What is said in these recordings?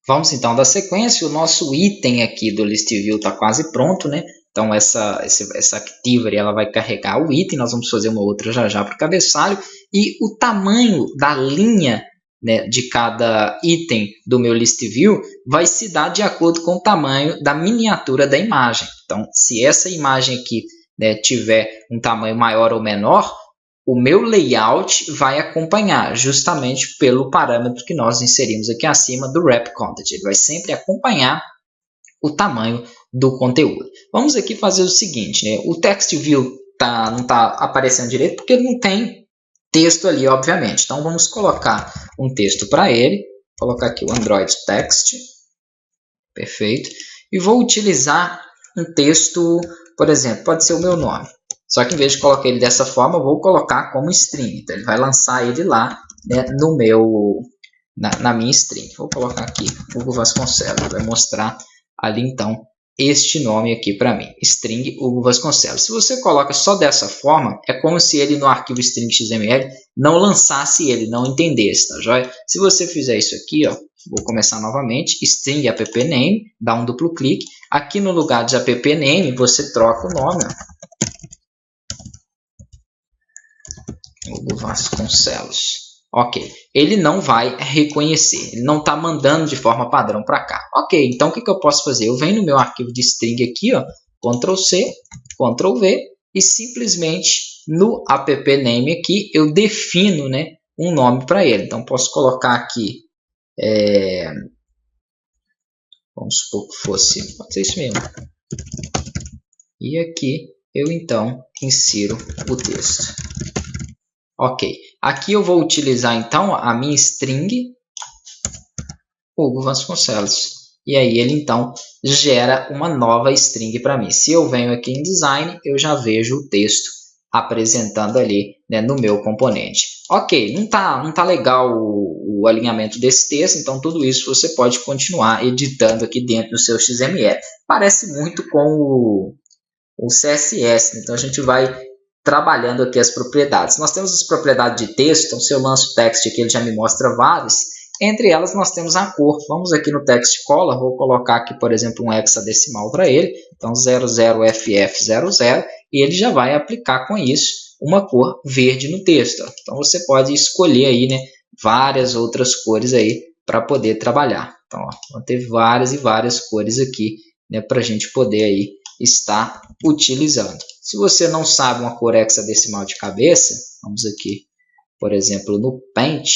Vamos então dar sequência. O nosso item aqui do list view está quase pronto, né? Então essa Activity ela vai carregar o item. Nós vamos fazer uma outra já para o cabeçalho. E o tamanho da linha, né, de cada item do meu list view vai se dar de acordo com o tamanho da miniatura da imagem. Então, se essa imagem aqui, né, tiver um tamanho maior ou menor, o meu layout vai acompanhar justamente pelo parâmetro que nós inserimos aqui acima do wrap content. Ele vai sempre acompanhar o tamanho do conteúdo. Vamos aqui fazer o seguinte, né? O text view não está aparecendo direito porque ele não tem texto ali, obviamente. Então, vamos colocar um texto para ele. Vou colocar aqui o Android Text. Perfeito. E vou utilizar um texto, por exemplo, pode ser o meu nome. Só que em vez de colocar ele dessa forma, eu vou colocar como string. Então, ele vai lançar ele lá, né, na minha string. Vou colocar aqui Hugo Vasconcelos. Vai mostrar ali, então, este nome aqui para mim, string Hugo Vasconcelos. Se você coloca só dessa forma, é como se ele no arquivo string XML não lançasse ele, não entendesse, tá joia? Se você fizer isso aqui, ó, vou começar novamente, string appname, dá um duplo clique. Aqui no lugar de appname, você troca o nome, ó, Hugo Vasconcelos. Ok, ele não vai reconhecer, ele não está mandando de forma padrão para cá. Ok, então o que eu posso fazer? Eu venho no meu arquivo de string aqui, ó, Ctrl+C, Ctrl+V, e simplesmente no appname aqui eu defino, né, um nome para ele. Então posso colocar aqui, vamos supor que fosse, pode ser isso mesmo. E aqui eu então insiro o texto. Ok, aqui eu vou utilizar então a minha string Hugo Vasconcelos. E aí ele então gera uma nova string para mim. Se eu venho aqui em Design, eu já vejo o texto apresentando ali, né, no meu componente. Ok, não tá legal o alinhamento desse texto, então tudo isso você pode continuar editando aqui dentro do seu XML. Parece muito com o CSS, então a gente vai trabalhando aqui as propriedades. Nós temos as propriedades de texto, então se eu lanço o text aqui, ele já me mostra várias. Entre elas nós temos a cor. Vamos aqui no text color, vou colocar aqui, por exemplo, um hexadecimal para ele. Então 00FF00, e ele já vai aplicar com isso uma cor verde no texto. Então você pode escolher aí, né, várias outras cores aí para poder trabalhar. Então, ó, vão ter várias e várias cores aqui, né, para a gente poder aí estar utilizando. Se você não sabe uma cor hexadecimal de cabeça, vamos aqui, por exemplo, no Paint.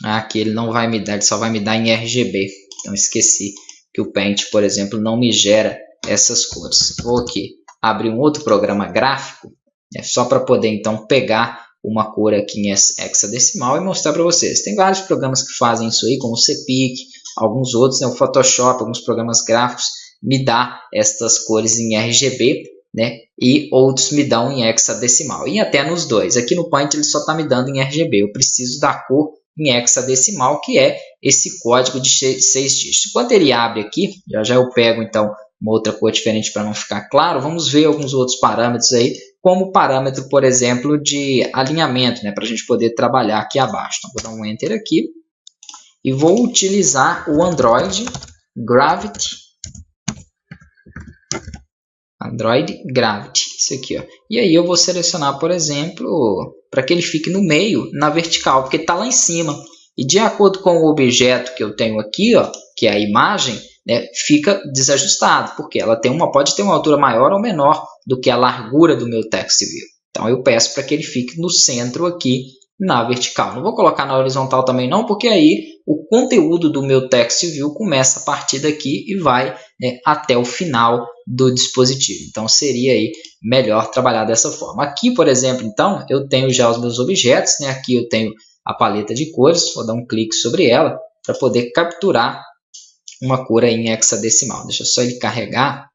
Aqui ele não vai me dar, ele só vai me dar em RGB. Então esqueci que o Paint, por exemplo, não me gera essas cores. Vou aqui abrir um outro programa gráfico, né, só para poder então pegar uma cor aqui em hexadecimal e mostrar para vocês. Tem vários programas que fazem isso aí, como o CPIC, alguns outros, né, o Photoshop, alguns programas gráficos me dá estas cores em RGB, né, e outros me dão em hexadecimal. E até nos dois. Aqui no Paint ele só está me dando em RGB. Eu preciso da cor em hexadecimal, que é esse código de 6 dígitos. Enquanto ele abre aqui, já eu pego então uma outra cor diferente para não ficar claro. Vamos ver alguns outros parâmetros aí, como o parâmetro, por exemplo, de alinhamento, né, para a gente poder trabalhar aqui abaixo. Então, vou dar um Enter aqui e vou utilizar o Android Gravity. Android Gravity, isso aqui, ó. E aí eu vou selecionar, por exemplo, para que ele fique no meio, na vertical, porque está lá em cima. E de acordo com o objeto que eu tenho aqui, ó, que é a imagem, né, fica desajustado, porque ela pode ter uma altura maior ou menor do que a largura do meu text view. Então eu peço para que ele fique no centro aqui, na vertical. Não vou colocar na horizontal também não, porque aí o conteúdo do meu text view começa a partir daqui e vai, né, até o final do dispositivo. Então seria aí melhor trabalhar dessa forma. Aqui, por exemplo, então, eu tenho já os meus objetos, né? Aqui eu tenho a paleta de cores, vou dar um clique sobre ela para poder capturar uma cor aí em hexadecimal. Deixa só ele carregar.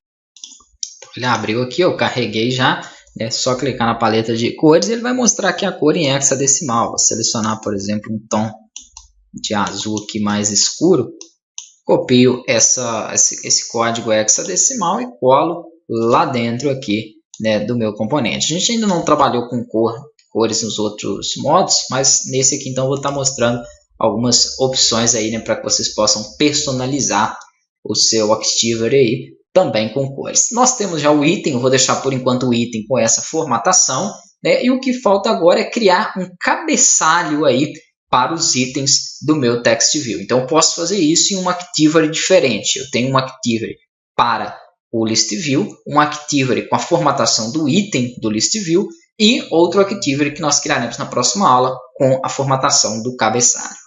Ele abriu aqui, eu carreguei já. É só clicar na paleta de cores e ele vai mostrar aqui a cor em hexadecimal. Vou selecionar, por exemplo, um tom de azul aqui mais escuro. Copio esse código hexadecimal e colo lá dentro aqui, né, do meu componente. A gente ainda não trabalhou com cores nos outros modos, mas nesse aqui então eu vou estar mostrando algumas opções aí, né, para que vocês possam personalizar o seu Activery aí, também com cores. Nós temos já o item, eu vou deixar por enquanto o item com essa formatação, né, e o que falta agora é criar um cabeçalho aí para os itens do meu Text View. Então, eu posso fazer isso em um Activery diferente. Eu tenho um Activery para o List View, um Activery com a formatação do item do List View e outro Activery que nós criaremos na próxima aula com a formatação do cabeçalho.